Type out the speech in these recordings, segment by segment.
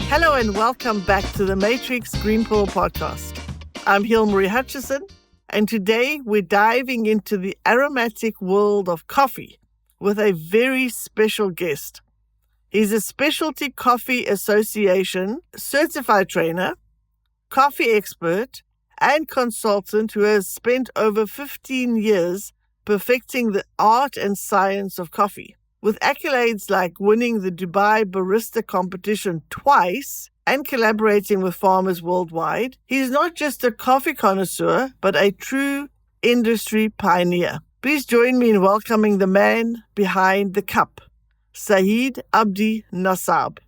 Hello and welcome back to the Matrix Green Pearl podcast. I'm Hilmarie Hutchison, and today we're diving into the aromatic world of coffee with a very special guest. He's a Specialty Coffee Association certified trainer, coffee expert, and consultant who has spent over 15 years perfecting the art and science of coffee. With accolades like winning the Dubai Barista Competition twice and collaborating with farmers worldwide, he's not just a coffee connoisseur, but a true industry pioneer. Please join me in welcoming the man behind the cup, Saeed Abdi Nasab.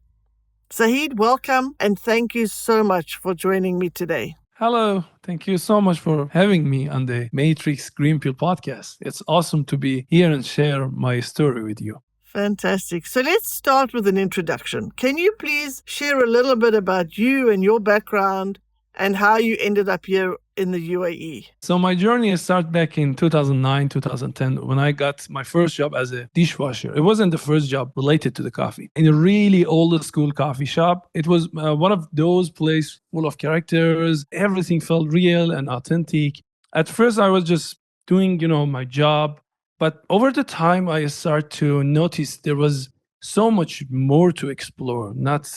Saeed, welcome and thank you so much for joining me today. Hello. Thank you so much for having me on the Matrix Green Pill podcast. It's awesome to be here and share my story with you. Fantastic. So let's start with an introduction. Can you please share a little bit about you and your background and how you ended up here in the UAE? So my journey started back in 2009, 2010, when I got my first job as a dishwasher. It wasn't the first job related to the coffee. In a really old school coffee shop, it was one of those places full of characters. Everything felt real and authentic. At first, I was just doing, my job. But over the time, I started to notice there was so much more to explore, not,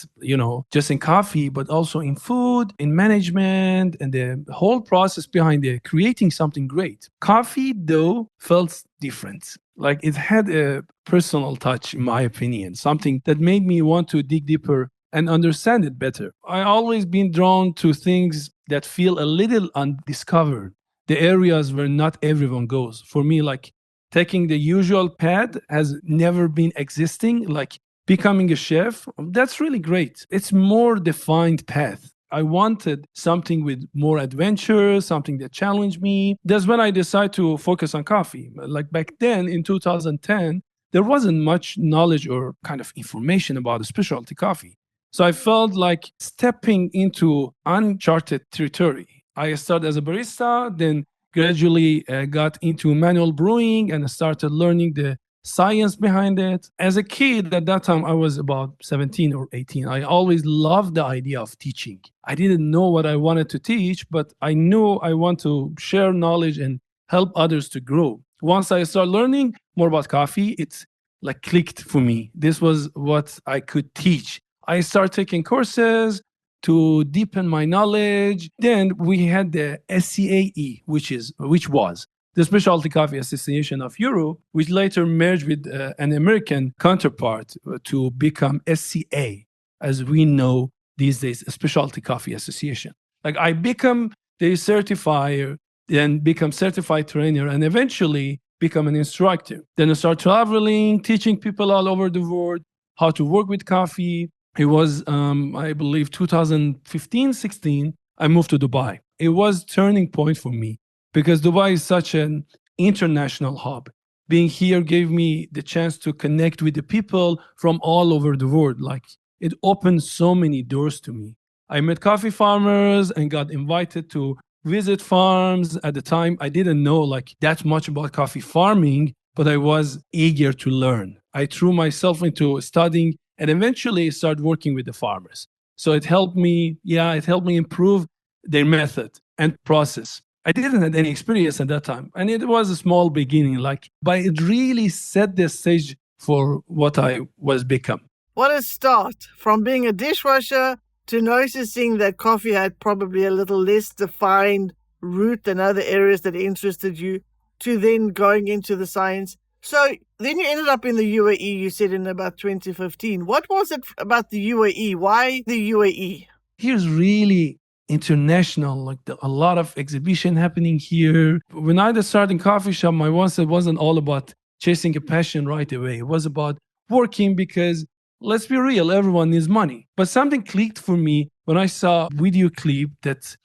just in coffee, but also in food, in management, and the whole process behind creating something great. Coffee, though, felt different. Like it had a personal touch, in my opinion, something that made me want to dig deeper and understand it better. I always been drawn to things that feel a little undiscovered, the areas where not everyone goes. For me, like taking the usual path has never been existing, like becoming a chef, that's really great. It's more defined path. I wanted something with more adventure, something that challenged me. That's when I decided to focus on coffee. Like back then in 2010, there wasn't much knowledge or kind of information about specialty coffee. So I felt like stepping into uncharted territory. I started as a barista, then gradually got into manual brewing and started learning the science behind it. As a kid, at that time, I was about 17 or 18. I always loved the idea of teaching. I didn't know what I wanted to teach, but I knew I want to share knowledge and help others to grow. Once I started learning more about coffee, it's like clicked for me. This was what I could teach. I started taking courses to deepen my knowledge. Then we had the SCAE, which was the Specialty Coffee Association of Europe, which later merged with an American counterpart to become SCA, as we know these days, a Specialty Coffee Association. Like I become the certifier, then become certified trainer, and eventually become an instructor. Then I start traveling, teaching people all over the world how to work with coffee. It was, I believe, 2015-16, I moved to Dubai. It was a turning point for me because Dubai is such an international hub. Being here gave me the chance to connect with the people from all over the world. Like it opened so many doors to me. I met coffee farmers and got invited to visit farms. At the time, I didn't know like that much about coffee farming, but I was eager to learn. I threw myself into studying and eventually start working with the farmers. So it helped me improve their method and process. I didn't have any experience at that time. And it was a small beginning, but it really set the stage for what I was become. What a start from being a dishwasher to noticing that coffee had probably a little less defined route than other areas that interested you, to then going into the science. So then you ended up in the UAE, you said in about 2015. What was it about the UAE? Why the UAE? Here's really international, a lot of exhibition happening here. When I started in coffee shop, my mindset wasn't all about chasing a passion right away. It was about working because, let's be real, everyone needs money. But something clicked for me when I saw a video clip that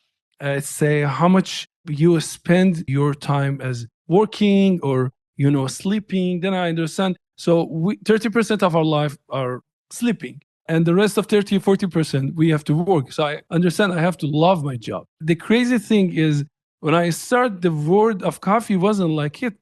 say how much you spend your time as working or sleeping. Then I understand. So 30% of our life are sleeping. And the rest of 30-40%, we have to work. So I understand I have to love my job. The crazy thing is when I started, the world of coffee wasn't like it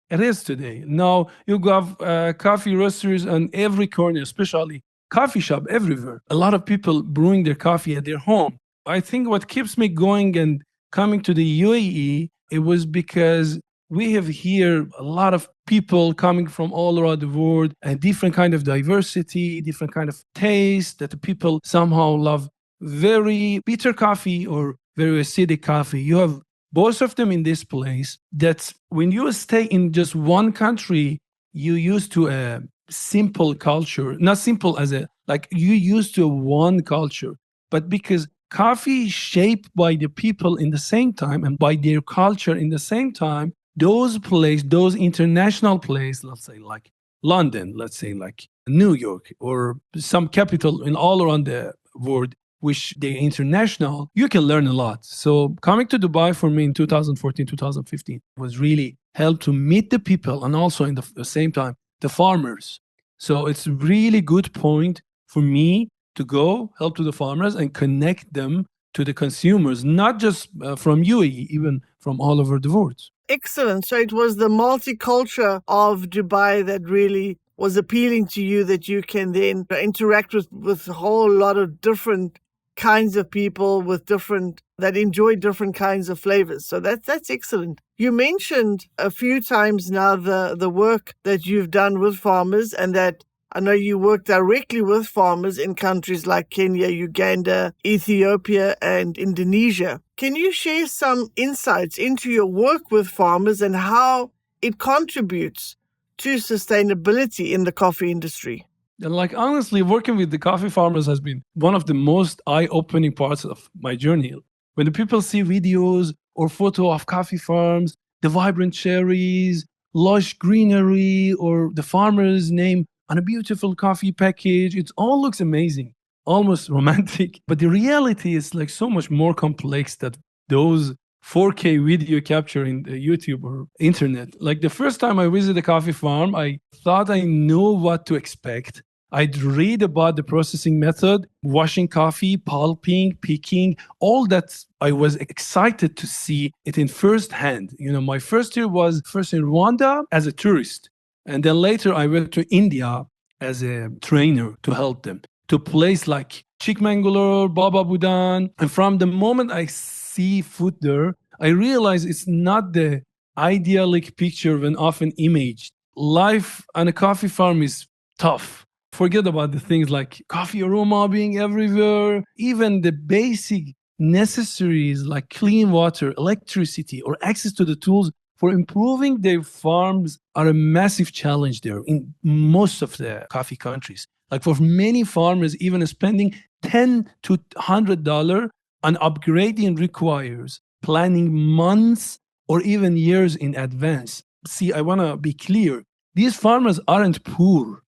is today. Now you have coffee roasters on every corner, especially coffee shop everywhere. A lot of people brewing their coffee at their home. I think what keeps me going and coming to the UAE, it was because we have here a lot of people coming from all around the world and different kind of diversity, different kind of taste that the people somehow love very bitter coffee or very acidic coffee. You have both of them in this place that when you stay in just one country, you used to a simple culture, not simple as a, like you used to one culture, but because coffee is shaped by the people in the same time and by their culture in the same time, those international places, let's say like London, let's say like New York or some capital in all around the world, which they're international, you can learn a lot. So coming to Dubai for me in 2014, 2015 was really helped to meet the people and also in the same time, the farmers. So it's really good point for me to go help to the farmers and connect them to the consumers, not just from UAE, even from all over the world. Excellent. So it was the multicultural of Dubai that really was appealing to you, that you can then interact with a whole lot of different kinds of people that enjoy different kinds of flavors. So that's excellent. You mentioned a few times now the work that you've done with farmers, and that I know you work directly with farmers in countries like Kenya, Uganda, Ethiopia, and Indonesia. Can you share some insights into your work with farmers and how it contributes to sustainability in the coffee industry? And like honestly, working with the coffee farmers has been one of the most eye-opening parts of my journey. When the people see videos or photo of coffee farms, the vibrant cherries, lush greenery, or the farmer's name on a beautiful coffee package, it all looks amazing, almost romantic. But the reality is like so much more complex than those 4K video capture in the YouTube or internet. Like the first time I visited a coffee farm, I thought I knew what to expect. I'd read about the processing method, washing coffee, pulping, picking, all that. I was excited to see it in first hand. You know, my first year was first in Rwanda as a tourist. And then later I went to India as a trainer to help them to place like Chikmagalur, Baba Budan. And from the moment I see food there, I realize it's not the idyllic picture when often imaged. Life on a coffee farm is tough. Forget about the things like coffee aroma being everywhere. Even the basic necessaries like clean water, electricity, or access to the tools for improving their farms are a massive challenge there in most of the coffee countries. Like for many farmers, even spending $10 to $100 on upgrading requires planning months or even years in advance. See, I want to be clear. These farmers aren't poor.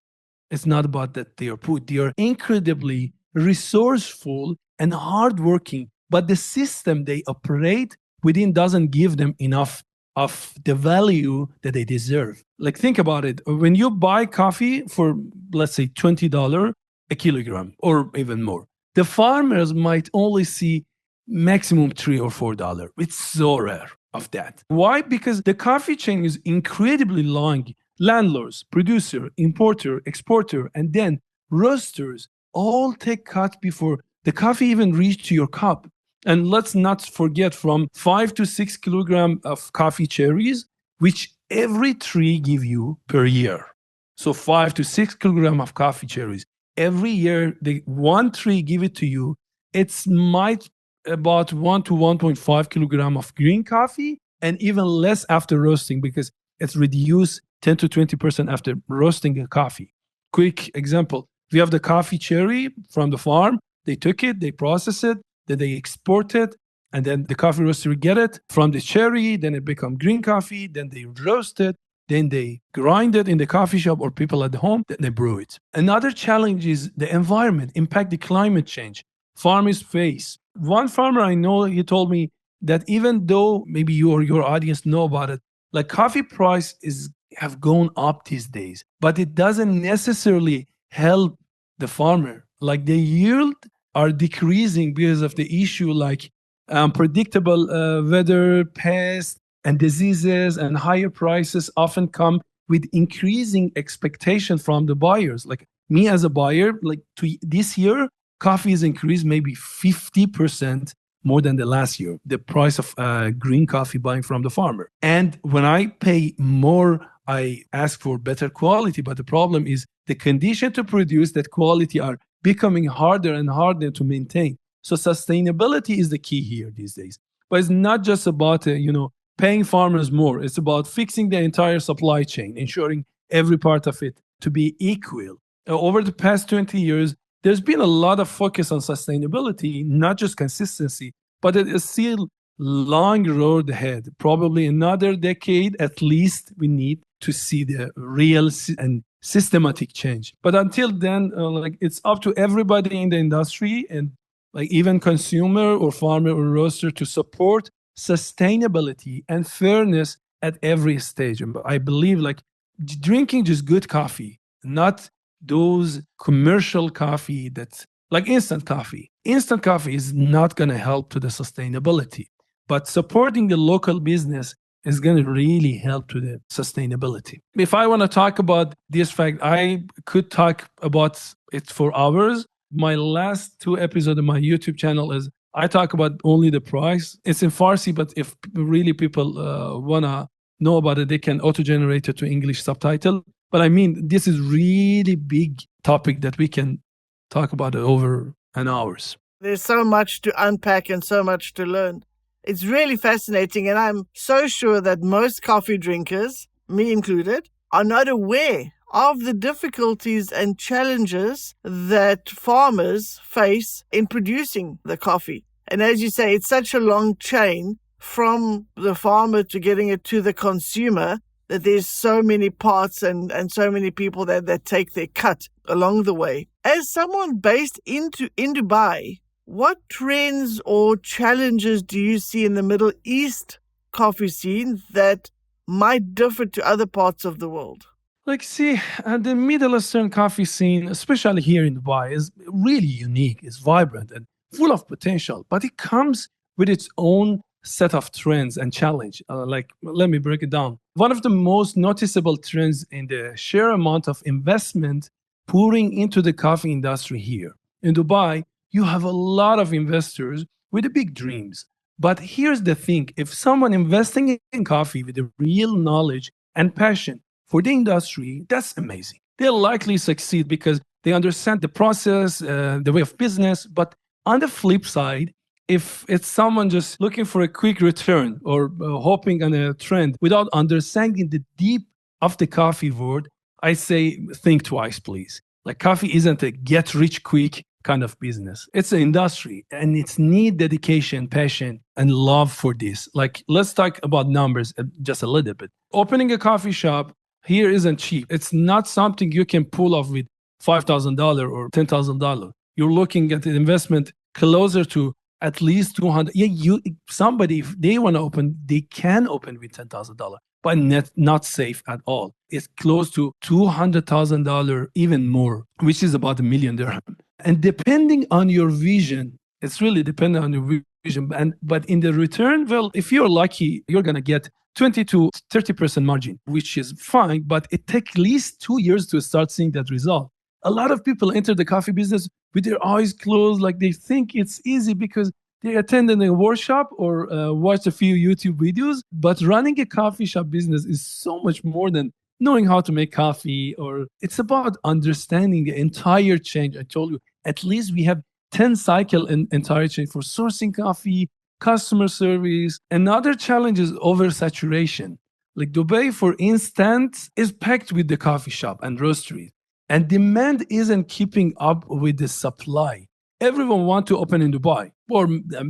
It's not about that they are poor. They are incredibly resourceful and hardworking, but the system they operate within doesn't give them enough of the value that they deserve. Like think about it. When you buy coffee for, let's say, $20 a kilogram or even more, the farmers might only see maximum $3 or $4. It's so rare of that. Why? Because the coffee chain is incredibly long. Landlords, producer, importer, exporter, and then roasters all take cut before the coffee even reach to your cup. And let's not forget from 5 to 6 kilogram of coffee cherries, which every tree give you per year. So 5 to 6 kilogram of coffee cherries. Every year, the one tree give it to you. It's might about 1 to 1.5 kilogram of green coffee and even less after roasting because it's reduced 10 to 20% after roasting a coffee. Quick example. We have the coffee cherry from the farm. They took it, they process it, then they export it, and then the coffee roaster get it from the cherry, then it become green coffee, then they roast it, then they grind it in the coffee shop or people at home, then they brew it. Another challenge is the environment, impact the climate change. Farmers face. One farmer I know, he told me that even though maybe you or your audience know about it, like coffee price have gone up these days, but it doesn't necessarily help the farmer. Like the yield are decreasing because of the issue like predictable weather, pests, and diseases, and higher prices often come with increasing expectation from the buyers. Like me as a buyer, like this year, coffee is increased maybe 50% more than the last year, the price of green coffee buying from the farmer. And when I pay more, I ask for better quality. But the problem is the condition to produce that quality are becoming harder and harder to maintain. So sustainability is the key here these days. But it's not just about, paying farmers more. It's about fixing the entire supply chain, ensuring every part of it to be equal. Over the past 20 years, there's been a lot of focus on sustainability, not just consistency, but it is still long road ahead. Probably another decade at least we need to see the real and systematic change. But until then, it's up to everybody in the industry and like even consumer or farmer or roaster to support sustainability and fairness at every stage. And I believe like drinking just good coffee, not those commercial coffee that's like instant coffee. Instant coffee is not going to help to the sustainability, but supporting the local business is going to really help to the sustainability. If I want to talk about this fact, I could talk about it for hours. My last 2 episodes of my YouTube channel is I talk about only the price. It's in Farsi, but if really people want to know about it, they can auto-generate it to English subtitle. But I mean, this is really big topic that we can talk about it over an hours. There's so much to unpack and so much to learn. It's really fascinating, and I'm so sure that most coffee drinkers, me included, are not aware of the difficulties and challenges that farmers face in producing the coffee. And as you say, it's such a long chain from the farmer to getting it to the consumer that there's so many parts and so many people that take their cut along the way. As someone based in Dubai, what trends or challenges do you see in the Middle East coffee scene that might differ to other parts of the world? The Middle Eastern coffee scene, especially here in Dubai, is really unique. It's vibrant and full of potential, but it comes with its own set of trends and challenge. Let me break it down. One of the most noticeable trends in the sheer amount of investment pouring into the coffee industry here. In Dubai, you have a lot of investors with big dreams. But here's the thing. If someone investing in coffee with the real knowledge and passion for the industry, that's amazing. They'll likely succeed because they understand the process, the way of business. But on the flip side, if it's someone just looking for a quick return or hoping on a trend without understanding the deep of the coffee world, I say think twice, please. Like coffee isn't a get rich quick kind of business. It's an industry and it's need dedication, passion, and love for this. Like let's talk about numbers just a little bit. Opening a coffee shop here isn't cheap. It's not something you can pull off with $5,000 or $10,000. You're looking at an investment closer to at least 200. Yeah, somebody, if they want to open, they can open with $10,000, but not safe at all. It's close to $200,000, even more, which is about $1 million dirham. And depending on your vision, it's really dependent on your vision. But in the return, well, if you're lucky, you're going to get 20 to 30% margin, which is fine, but it takes at least 2 years to start seeing that result. A lot of people enter the coffee business with their eyes closed, like they think it's easy because they attended a workshop or watched a few YouTube videos. But running a coffee shop business is so much more than knowing how to make coffee, or it's about understanding the entire chain. I told you, at least we have 10 cycle in entire chain for sourcing coffee, customer service. Another challenge is oversaturation. Like Dubai, for instance, is packed with the coffee shop and roasteries, and demand isn't keeping up with the supply. Everyone wants to open in Dubai or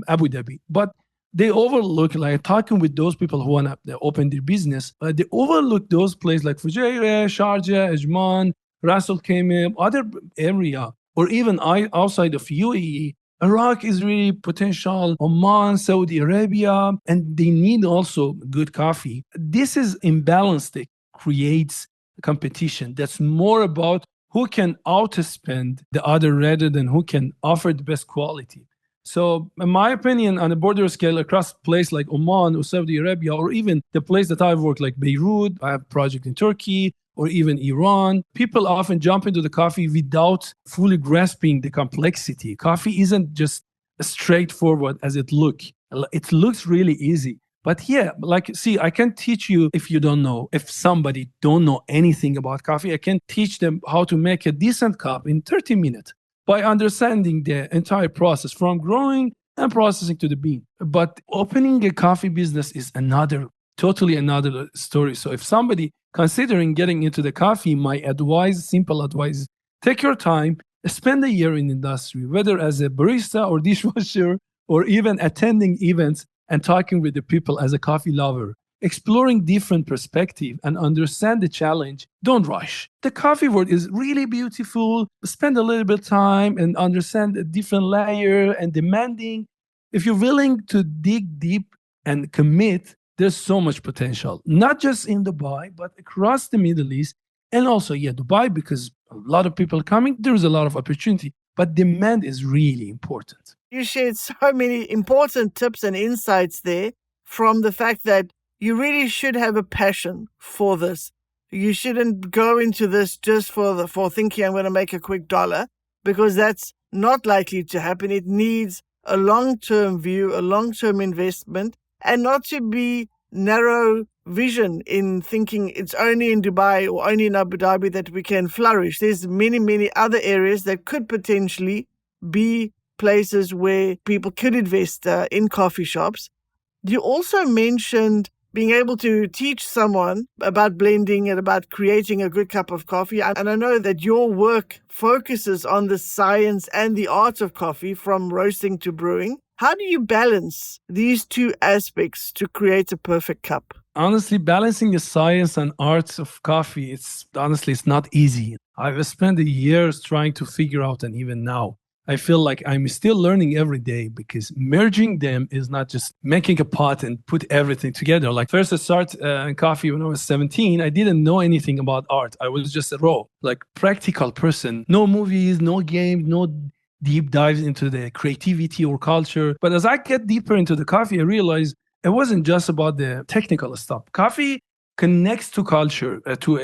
Abu Dhabi, but they overlook, like talking with those people who want to open their business, they overlook those places like Fujairah, Sharjah, Ajman, Ras Al Khaimah, other area, or even outside of UAE. Iraq is really potential, Oman, Saudi Arabia, and they need also good coffee. This is imbalance that creates competition. That's more about who can outspend the other rather than who can offer the best quality. So in my opinion, on a border scale across a place like Oman or Saudi Arabia, or even the place that I've worked like Beirut, I have a project in Turkey, or even Iran. People often jump into the coffee without fully grasping the complexity. Coffee isn't just as straightforward as it looks. It looks really easy. But yeah, like, see, I can teach you if you don't know, if somebody don't know anything about coffee, I can teach them how to make a decent cup in 30 minutes by understanding the entire process from growing and processing to the bean. But opening a coffee business is totally another story. So if somebody considering getting into the coffee, my simple advice, is take your time, spend a year in industry, whether as a barista or dishwasher, or even attending events and talking with the people as a coffee lover, exploring different perspective and understand the challenge. Don't rush. The coffee world is really beautiful. Spend a little bit of time and understand the different layer and demanding. If you're willing to dig deep and commit, there's so much potential, not just in Dubai, but across the Middle East. And also, Dubai, because a lot of people coming, there's a lot of opportunity, but demand is really important. You shared so many important tips and insights there, from the fact that you really should have a passion for this. You shouldn't go into this just for thinking I'm going to make a quick dollar, because that's not likely to happen. It needs a long-term view, a long-term investment, and not to be narrow vision in thinking it's only in Dubai or only in Abu Dhabi that we can flourish. There's many, many other areas that could potentially be places where people could invest in coffee shops. You also mentioned being able to teach someone about blending and about creating a good cup of coffee. And I know that your work focuses on the science and the art of coffee, from roasting to brewing. How do you balance these two aspects to create a perfect cup? Honestly, balancing the science and arts of coffee, it's not easy. I've spent years trying to figure out, and even now, I feel like I'm still learning every day, because merging them is not just making a pot and put everything together. Like, first I started in coffee when I was 17. I didn't know anything about art. I was just a raw, practical person. No movies, no games, no deep dives into the creativity or culture. But as I get deeper into the coffee, I realized it wasn't just about the technical stuff. Coffee connects to culture, to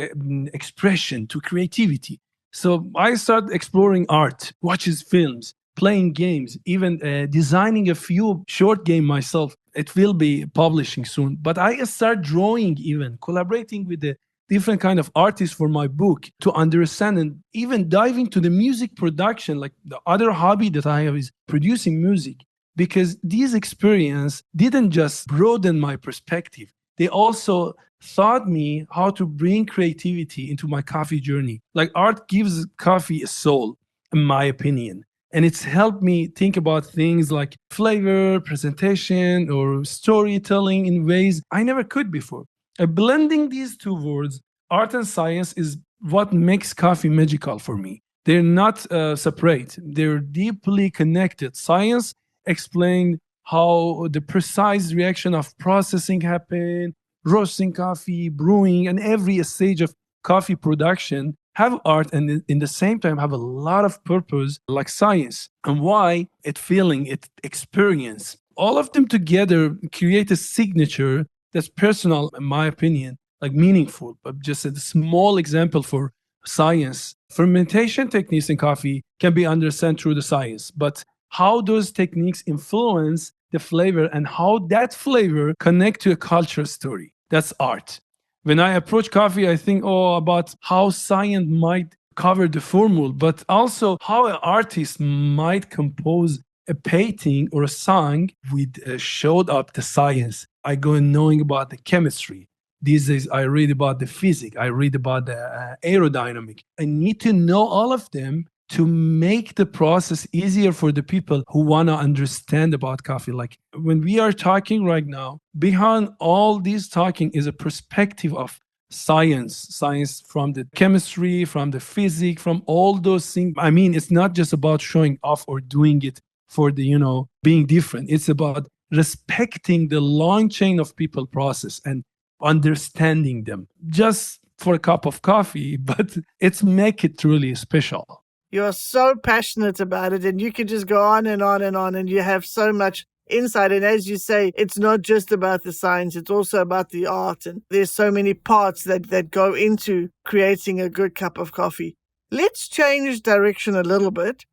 expression, to creativity. So I started exploring art, watches films, playing games, even designing a few short games myself. It will be publishing soon. But I started drawing, even collaborating with the different kind of artists for my book, to understand, and even diving to the music production. Like, the other hobby that I have is producing music, because these experience didn't just broaden my perspective. They also taught me how to bring creativity into my coffee journey. Like, art gives coffee a soul, in my opinion. And it's helped me think about things like flavor, presentation, or storytelling in ways I never could before. Blending these two words, art and science, is what makes coffee magical for me. They're not separate. They're deeply connected. Science explains how the precise reaction of processing happen, roasting coffee, brewing, and every stage of coffee production have art, and in the same time have a lot of purpose, like science, and why it feeling, it experience. All of them together create a signature that's personal, in my opinion, like meaningful. But just a small example for science. Fermentation techniques in coffee can be understood through the science, but how those techniques influence the flavor and how that flavor connect to a culture story, that's art. When I approach coffee, I think about how science might cover the formula, but also how an artist might compose a painting or a song with showed up the science. I go knowing about the chemistry. These days, I read about the physics. I read about the aerodynamic. I need to know all of them to make the process easier for the people who want to understand about coffee. Like, when we are talking right now, behind all this talking is a perspective of science from the chemistry, from the physics, from all those things. I mean, it's not just about showing off or doing it for the, being different. It's about respecting the long chain of people process and understanding them just for a cup of coffee, but it's make it truly special. You're so passionate about it, and you can just go on and on and on, and you have so much insight. And as you say, it's not just about the science, it's also about the art. And there's so many parts that go into creating a good cup of coffee. Let's change direction a little bit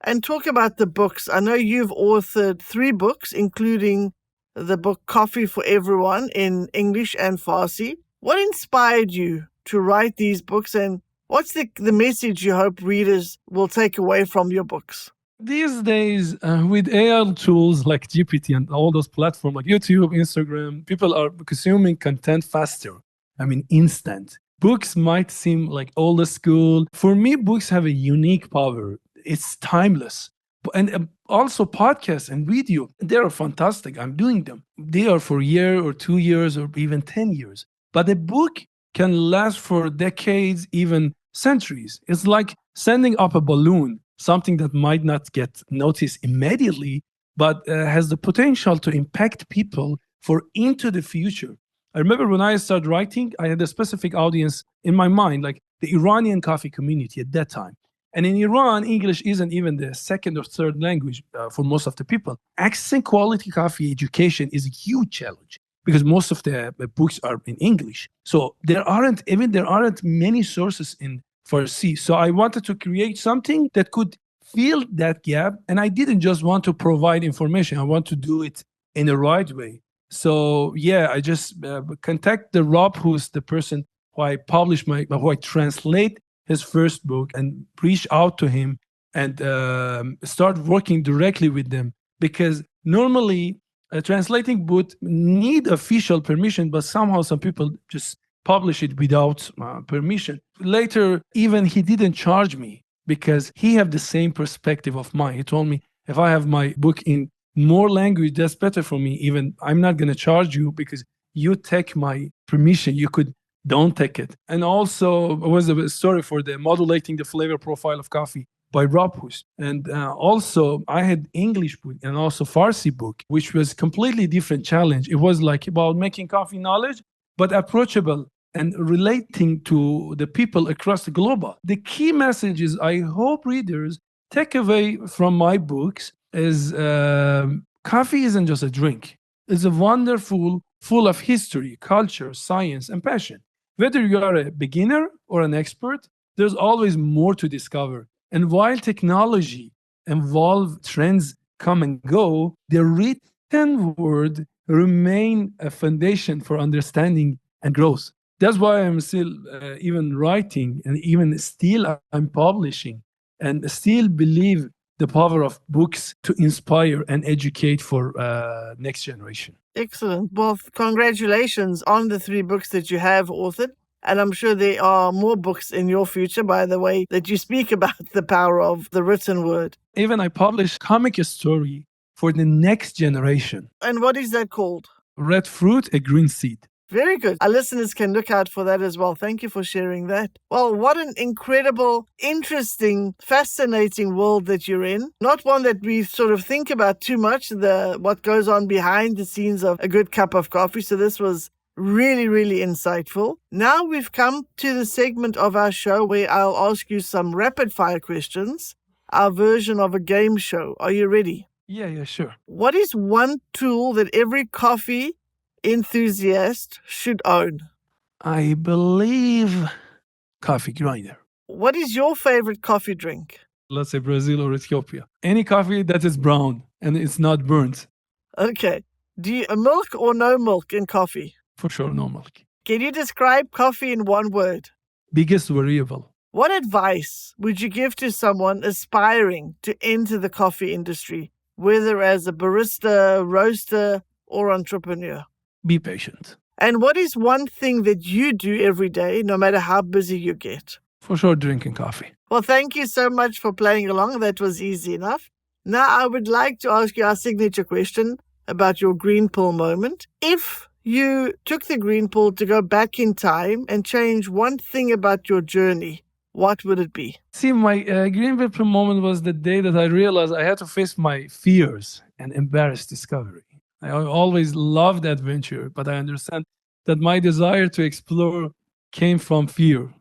and talk about the books. I know you've authored 3 books, including the book Coffee for Everyone in English and Farsi. What inspired you to write these books, and what's the message you hope readers will take away from your books? These days, with AI tools like GPT and all those platforms like YouTube, Instagram, people are consuming content faster. I mean, instant. Books might seem like old school. For me, books have a unique power. It's timeless. And also podcasts and video, they are fantastic. I'm doing them. They are for a year or 2 years or even 10 years. But a book can last for decades, even centuries. It's like sending up a balloon, something that might not get noticed immediately, but has the potential to impact people for into the future. I remember when I started writing, I had a specific audience in my mind, like the Iranian coffee community at that time. And in Iran, English isn't even the second or third language for most of the people. Accessing quality coffee education is a huge challenge because most of the books are in English. So there aren't many sources in Farsi. So I wanted to create something that could fill that gap. And I didn't just want to provide information. I want to do it in the right way. So yeah, I just contact the Rob, who's the person who I translate his first book, and reach out to him and start working directly with them. Because normally a translating book need official permission, but somehow some people just publish it without permission. Later, even he didn't charge me because he have the same perspective of mine. He told me, if I have my book in more language, that's better for me. Even I'm not going to charge you because you take my permission. You could don't take it. And also was a story for the modulating the flavor profile of coffee by Rob Hus. And also I had English book and also Farsi book, which was completely different challenge. It was like about making coffee knowledge, but approachable and relating to the people across the globe. The key message is I hope readers take away from my books is coffee isn't just a drink. It's a wonderful, full of history, culture, science, and passion. Whether you are a beginner or an expert, there's always more to discover. And while technology evolve, trends come and go, the written word remain a foundation for understanding and growth. That's why I'm still even writing, and even still I'm publishing, and still believe the power of books to inspire and educate for next generation. Excellent. Well, congratulations on the 3 books that you have authored. And I'm sure there are more books in your future, by the way, that you speak about the power of the written word. Even I published comic story for the next generation. And what is that called? Red Fruit, a Green Seed. Very good. Our listeners can look out for that as well. Thank you for sharing that. Well, what an incredible, interesting, fascinating world that you're in. Not one that we sort of think about too much, what goes on behind the scenes of a good cup of coffee. So this was really, really insightful. Now we've come to the segment of our show where I'll ask you some rapid fire questions, our version of a game show. Are you ready? Yeah, sure. What is one tool that every coffee enthusiast should own? I believe coffee grinder. What is your favorite coffee drink? Let's say Brazil or Ethiopia. Any coffee that is brown and it's not burnt. Okay. Do you milk or no milk in coffee? For sure, no milk. Can you describe coffee in one word? Biggest variable. What advice would you give to someone aspiring to enter the coffee industry, whether as a barista, roaster, or entrepreneur? Be patient. And what is one thing that you do every day, no matter how busy you get? For sure, drinking coffee. Well, thank you so much for playing along. That was easy enough. Now, I would like to ask you our signature question about your green pill moment. If you took the green pill to go back in time and change one thing about your journey, what would it be? See, my green pill moment was the day that I realized I had to face my fears and embarrass discovery. I always loved adventure, but I understand that my desire to explore came from fear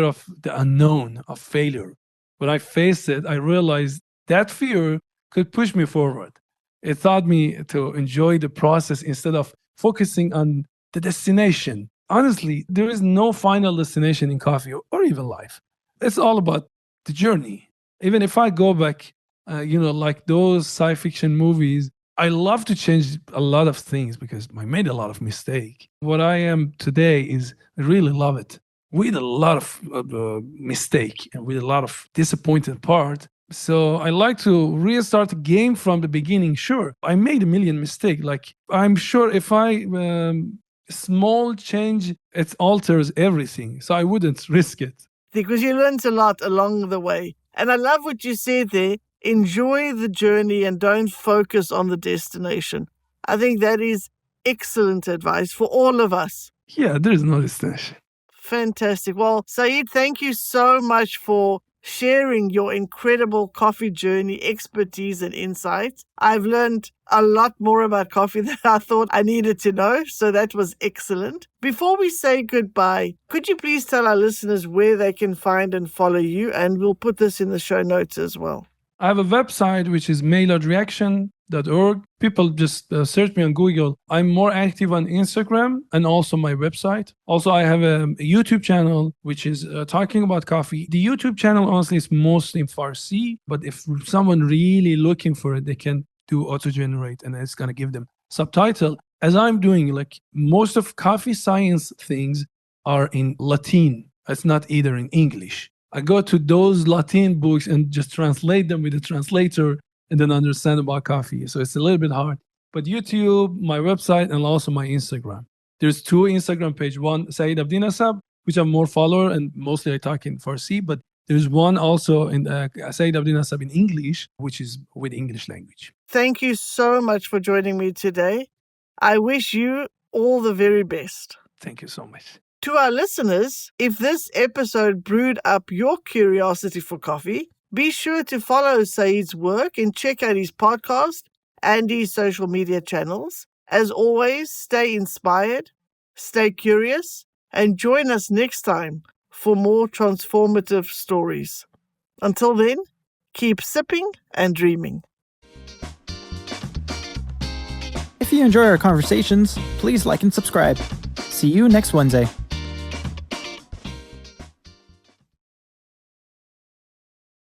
of the unknown, of failure. When I faced it, I realized that fear could push me forward. It taught me to enjoy the process instead of focusing on the destination. Honestly, there is no final destination in coffee or even life. It's all about the journey. Even if I go back, like those science fiction movies, I love to change a lot of things because I made a lot of mistake. What I am today is I really love it. With a lot of mistake and with a lot of disappointed part. So I like to restart the game from the beginning. Sure, I made a million mistakes. Like I'm sure if I small change, it alters everything. So I wouldn't risk it. Because you learned a lot along the way. And I love what you said there. Enjoy the journey and don't focus on the destination. I think that is excellent advice for all of us. Yeah, there is no destination. Fantastic. Well, Saeed, thank you so much for sharing your incredible coffee journey, expertise, and insights. I've learned a lot more about coffee than I thought I needed to know, so that was excellent. Before we say goodbye, could you please tell our listeners where they can find and follow you? And we'll put this in the show notes as well. I have a website which is mailodreaction.org. People just search me on Google. I'm more active on Instagram and also my website. Also, I have a YouTube channel which is talking about coffee. The YouTube channel honestly is mostly in Farsi, but if someone really looking for it, they can do auto-generate and it's going to give them subtitle. As I'm doing, like most of coffee science things are in Latin. It's not either in English. I go to those Latin books and just translate them with a translator and then understand about coffee. So it's a little bit hard. But YouTube, my website, and also my Instagram. There's 2 Instagram page. One, Saeed Abdi Nasab, which have more follower and mostly I talk in Farsi. But there's one also in Saeed Abdi Nasab in English, which is with English language. Thank you so much for joining me today. I wish you all the very best. Thank you so much. To our listeners, if this episode brewed up your curiosity for coffee, be sure to follow Saeed's work and check out his podcast and his social media channels. As always, stay inspired, stay curious, and join us next time for more transformative stories. Until then, keep sipping and dreaming. If you enjoy our conversations, please like and subscribe. See you next Wednesday.